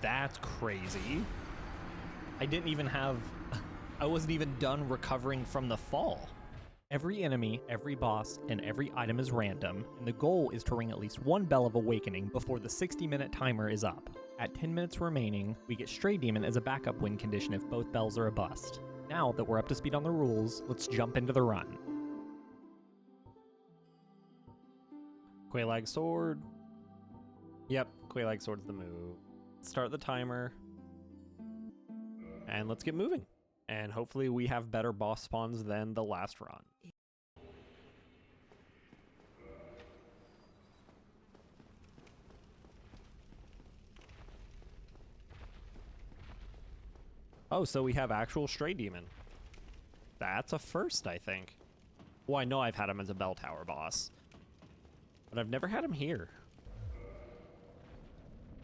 That's crazy. I didn't even have... I wasn't even done recovering from the fall. Every enemy, every boss, and every item is random, and the goal is to ring at least one Bell of Awakening before the 60-minute timer is up. At 10 minutes remaining, we get Stray Demon as a backup win condition if both bells are a bust. Now that we're up to speed on the rules, let's jump into the run. Quelaag Sword. Yep, Quelaag Sword's the move. Start the timer. And let's get moving. And hopefully we have better boss spawns than the last run. Oh, so we have actual Stray Demon. That's a first, I think. Well, I know I've had him as a Bell Tower boss, but I've never had him here.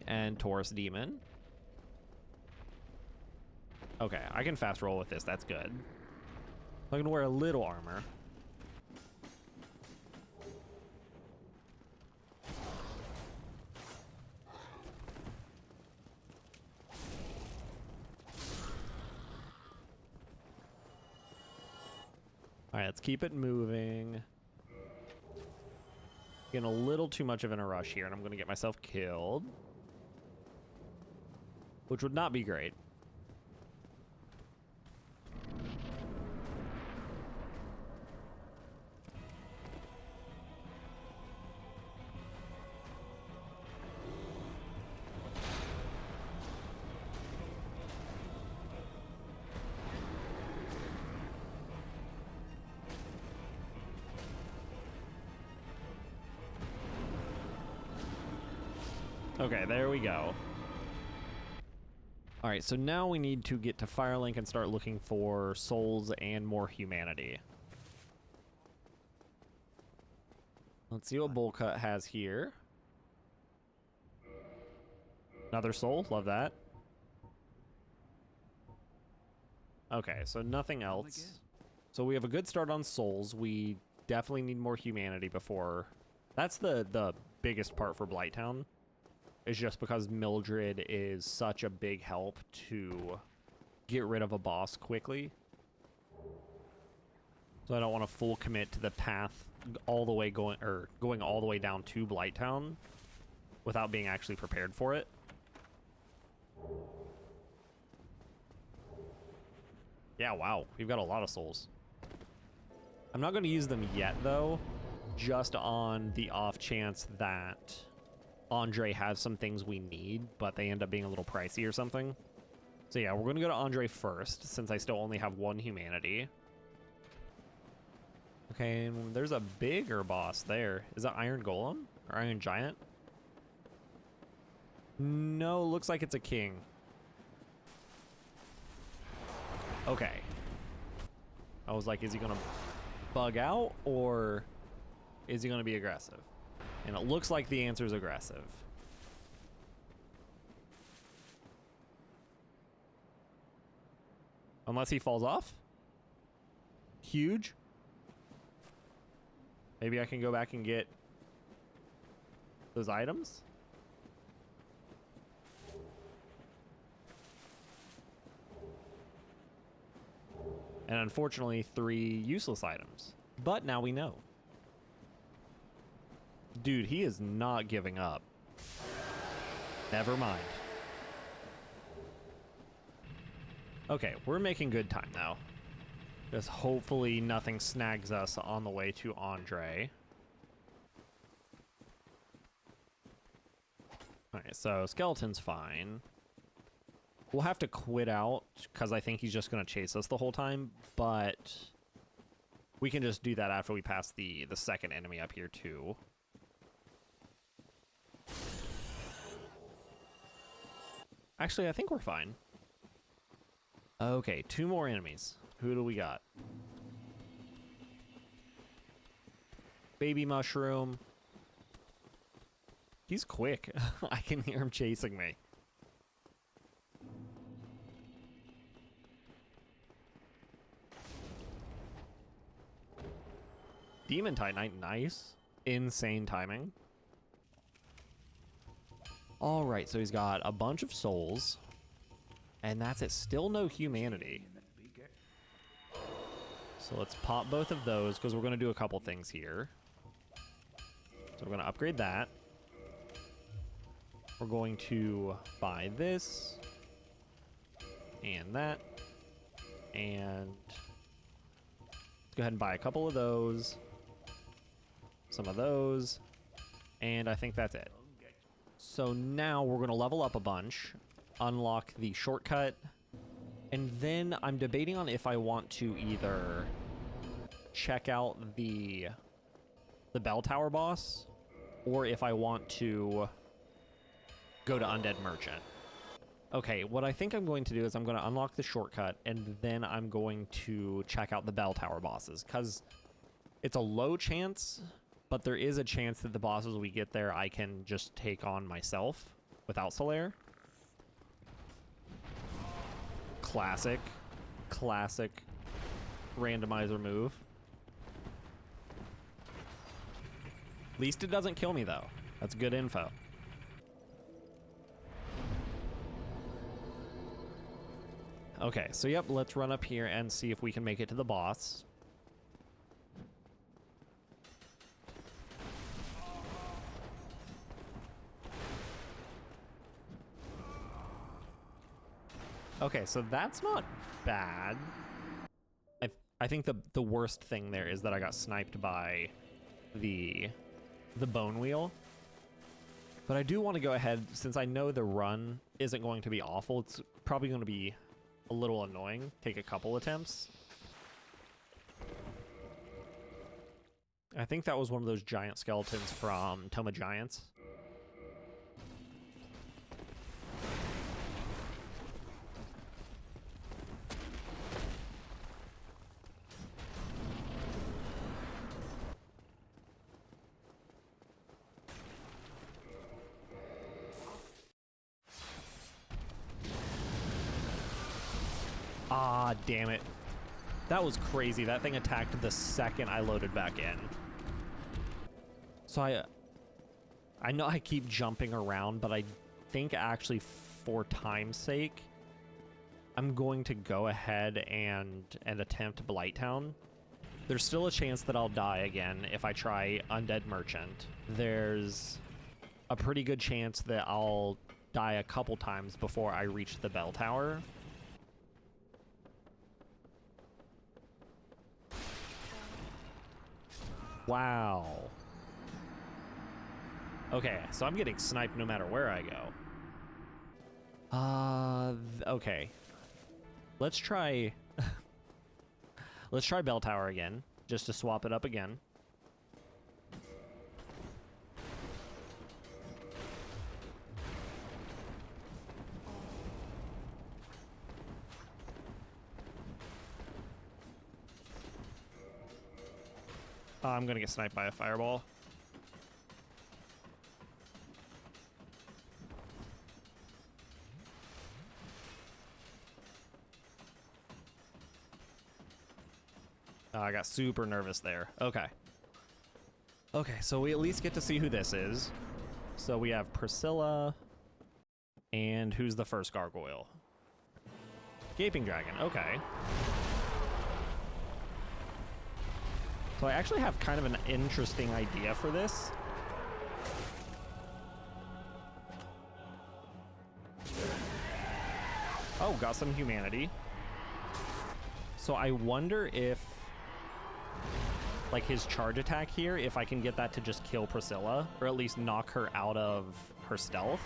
And Taurus Demon. Okay, I can fast roll with this. That's good. I'm gonna wear a little armor. All right, let's keep it moving. Getting a little too much of in a rush here, and I'm gonna get myself killed, which would not be great. Okay, there we go. All right, so now we need to get to Firelink and start looking for souls and more humanity. Let's see what Bullcut has here. Another soul, love that. Okay, so nothing else. So we have a good start on souls. We definitely need more humanity before. That's the biggest part for Blighttown. Is just because Mildred is such a big help to get rid of a boss quickly. So I don't want to full commit to the path all the way going all the way down to Blighttown without being actually prepared for it. Yeah, wow, we've got a lot of souls. I'm not going to use them yet though, just on the off chance that Andre has some things we need, but they end up being a little pricey or something. So yeah, we're gonna go to Andre first, since I still only have one humanity. Okay, and there's a bigger boss there. Is that Iron Golem? Or Iron Giant? No, looks like it's a king. Okay. I was like, is he gonna bug out, or is he gonna be aggressive? And it looks like the answer is aggressive. Unless he falls off. Huge. Maybe I can go back and get those items. And unfortunately, 3 useless items. But now we know. Dude, he is not giving up. Never mind. Okay, we're making good time now. Just hopefully nothing snags us on the way to Andre. Alright, so Skeleton's fine. We'll have to quit out, because I think he's just going to chase us the whole time, but we can just do that after we pass the second enemy up here, too. Actually, I think we're fine. Okay, 2 more enemies. Who do we got? Baby Mushroom. He's quick. I can hear him chasing me. Demon Titanite, nice. Insane timing. All right, so he's got a bunch of souls, and that's it. Still no humanity. So let's pop both of those because we're going to do a couple things here. So we're going to upgrade that. We're going to buy this and that, and let's go ahead and buy a couple of those, some of those, and I think that's it. So now we're going to level up a bunch, unlock the shortcut, and then I'm debating on if I want to either check out the bell tower boss or if I want to go to Undead Merchant. Okay, what I think I'm going to do is I'm going to unlock the shortcut and then I'm going to check out the bell tower bosses because it's a low chance, but there is a chance that the bosses we get there I can just take on myself without Solaire. Classic randomizer move. At least it doesn't kill me though. That's good info. Okay, so yep, let's run up here and see if we can make it to the boss. Okay, so that's not bad. I think the worst thing there is that I got sniped by the bone wheel. But I do want to go ahead, since I know the run isn't going to be awful, it's probably going to be a little annoying. Take a couple attempts. I think that was one of those giant skeletons from Tome of Giants. Ah, damn it. That was crazy. That thing attacked the second I loaded back in. So I know I keep jumping around, but I think actually for time's sake, I'm going to go ahead and attempt Blighttown. There's still a chance that I'll die again if I try Undead Merchant. There's a pretty good chance that I'll die a couple times before I reach the bell tower. Wow. Okay, so I'm getting sniped no matter where I go. Okay. Let's try... Let's try bell tower again, just to swap it up again. I'm gonna get sniped by a fireball. I got super nervous there. Okay. Okay, so we at least get to see who this is. So we have Priscilla, and who's the first gargoyle? Gaping Dragon, okay. So I actually have kind of an interesting idea for this. Oh, got some humanity. So I wonder if, like, his charge attack here, if I can get that to just kill Priscilla, or at least knock her out of her stealth.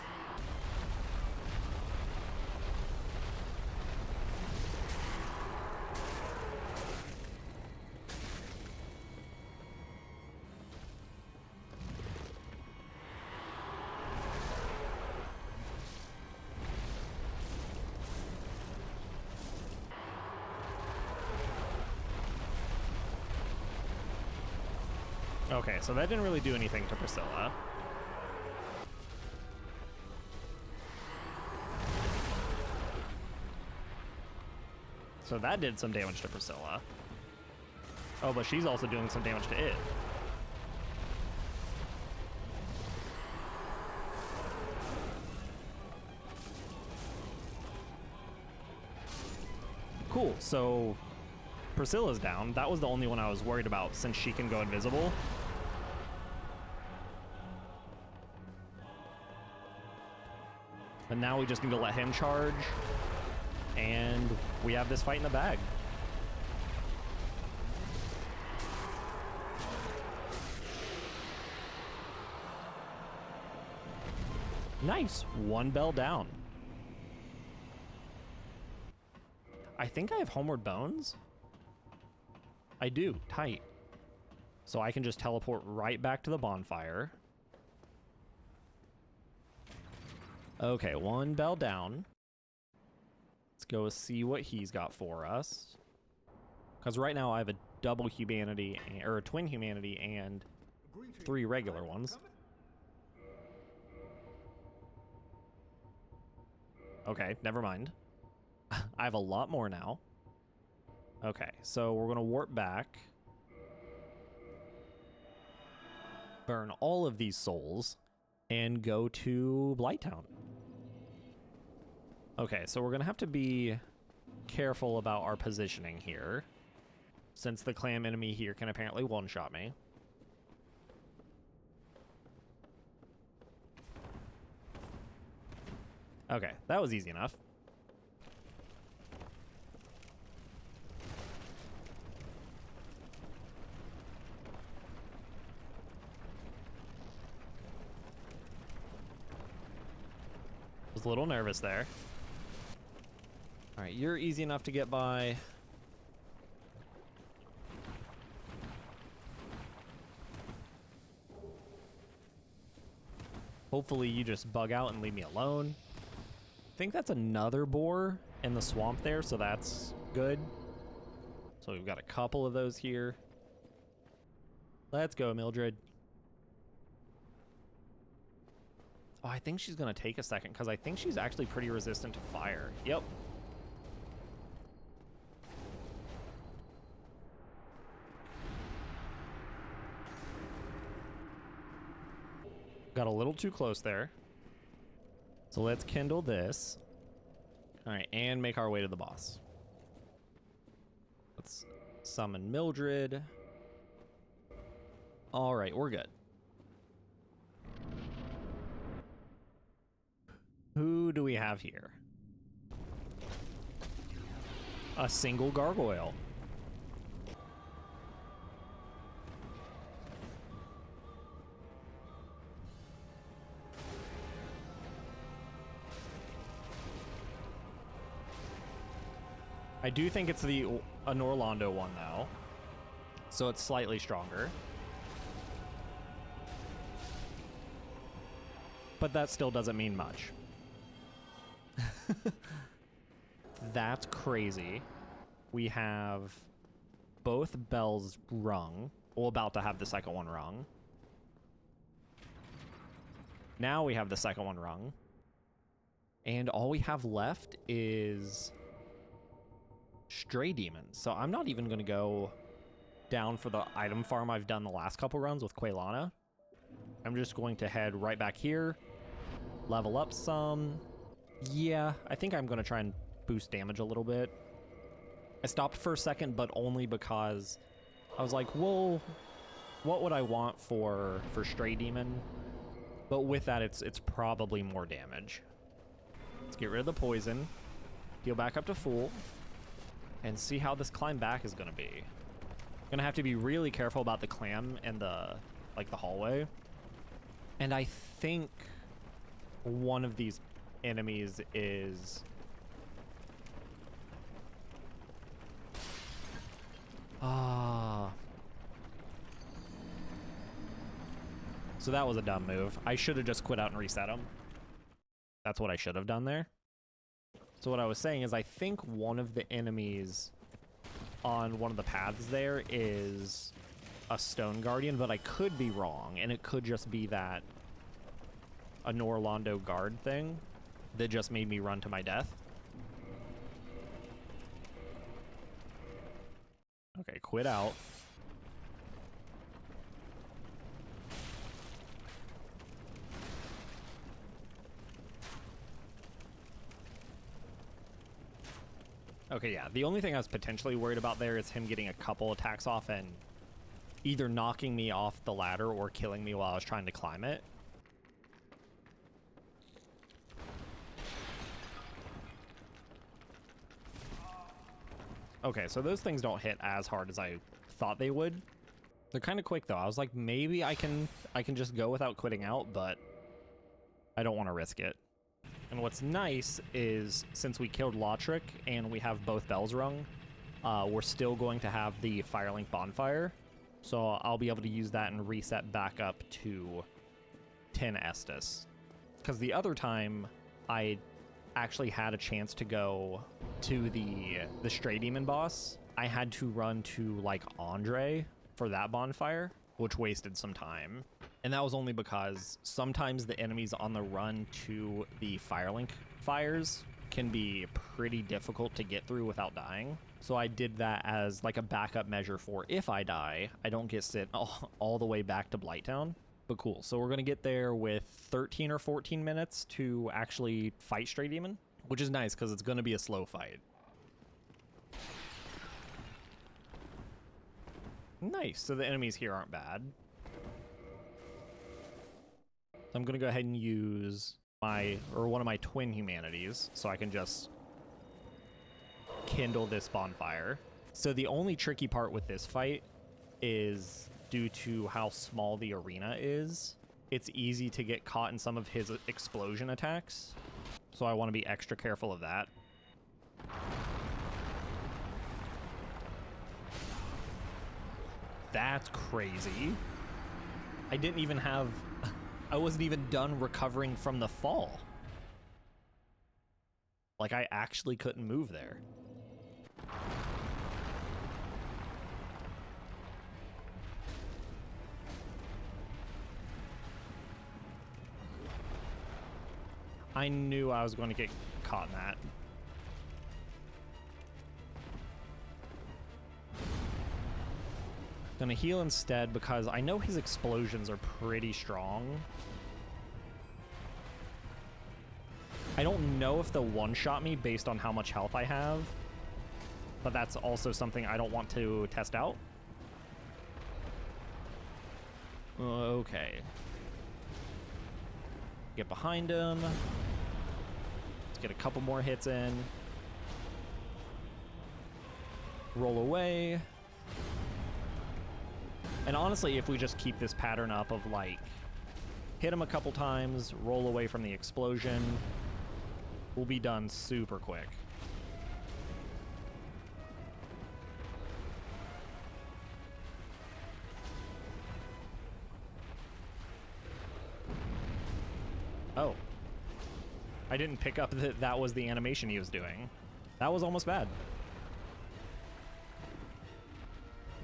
Okay, so that didn't really do anything to Priscilla. So that did some damage to Priscilla. Oh, but she's also doing some damage to it. Cool, so Priscilla's down. That was the only one I was worried about since she can go invisible. But now we just need to let him charge. And we have this fight in the bag. Nice. One bell down. I think I have Homeward Bones. I do. Tight. So I can just teleport right back to the bonfire. Okay, one bell down. Let's go see what he's got for us. Because right now I have a double humanity, or a twin humanity, and 3 regular ones. Okay, never mind. I have a lot more now. Okay, so we're going to warp back. Burn all of these souls. And go to Blighttown. Okay, so we're going to have to be careful about our positioning here. Since the clam enemy here can apparently one-shot me. Okay, that was easy enough. Was a little nervous there. All right, you're easy enough to get by. Hopefully you just bug out and leave me alone. I think that's another boar in the swamp there, so that's good. So we've got a couple of those here. Let's go, Mildred. Oh, I think she's going to take a second because I think she's actually pretty resistant to fire. Yep. Got a little too close there. So let's kindle this. All right, and make our way to the boss. Let's summon Mildred. All right, we're good. Who do we have here? A single gargoyle. I do think it's an Orlando one though, so it's slightly stronger. But that still doesn't mean much. That's crazy. We have both bells rung. Well, about to have the second one rung. Now we have the second one rung. And all we have left is Stray Demons. So I'm not even going to go down for the item farm I've done the last couple runs with Quaylana. I'm just going to head right back here, level up some. Yeah, I think I'm going to try and boost damage a little bit. I stopped for a second, but only because I was like, well, what would I want for Stray Demon? But with that, it's probably more damage. Let's get rid of the poison, heal back up to full, and see how this climb back is going to be. I'm going to have to be really careful about the clam and the hallway. And I think one of these enemies is... So that was a dumb move. I should have just quit out and reset him. That's what I should have done there. So what I was saying is I think one of the enemies on one of the paths there is a Stone Guardian, but I could be wrong, and it could just be that a Norlando guard thing that just made me run to my death. Okay, quit out. Okay, yeah. The only thing I was potentially worried about there is him getting a couple attacks off and either knocking me off the ladder or killing me while I was trying to climb it. Okay, so those things don't hit as hard as I thought they would. They're kind of quick though. I was like, maybe I can just go without quitting out, but I don't want to risk it. And what's nice is since we killed Lautrec and we have both bells rung, we're still going to have the Firelink bonfire. So I'll be able to use that and reset back up to 10 Estus. Because the other time I actually had a chance to go to the Stray Demon boss, I had to run to like Andre for that bonfire, which wasted some time. And that was only because sometimes the enemies on the run to the Firelink fires can be pretty difficult to get through without dying. So I did that as like a backup measure for if I die, I don't get sent all the way back to Blighttown. But cool, so we're gonna get there with 13 or 14 minutes to actually fight Stray Demon, which is nice because it's gonna be a slow fight. Nice, so the enemies here aren't bad. So I'm gonna go ahead and use one of my twin humanities so I can just kindle this bonfire. So the only tricky part with this fight is due to how small the arena is. It's easy to get caught in some of his explosion attacks. So I want to be extra careful of that. That's crazy. I wasn't even done recovering from the fall. Like, I actually couldn't move there. I knew I was going to get caught in that. Gonna heal instead because I know his explosions are pretty strong. I don't know if they'll one-shot me based on how much health I have, but that's also something I don't want to test out. Okay. Get behind him. Let's get a couple more hits in. Roll away. And honestly, if we just keep this pattern up of like, hit him a couple times, roll away from the explosion, we'll be done super quick. Oh. I didn't pick up that that was the animation he was doing. That was almost bad.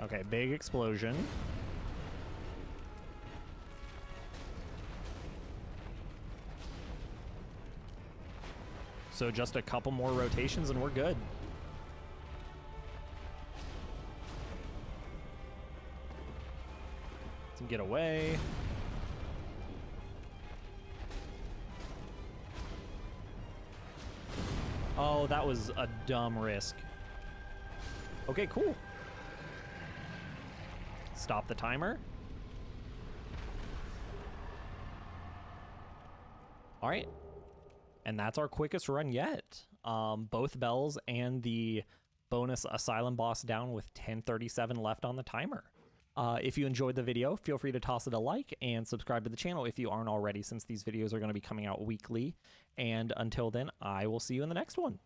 Okay, big explosion. So just a couple more rotations and we're good. Let's get away. Oh, that was a dumb risk. Okay, cool. Stop the timer. All right. And that's our quickest run yet. Both bells and the bonus Asylum boss down with 10:37 left on the timer. If you enjoyed the video, feel free to toss it a like and subscribe to the channel if you aren't already, since these videos are going to be coming out weekly. And until then, I will see you in the next one.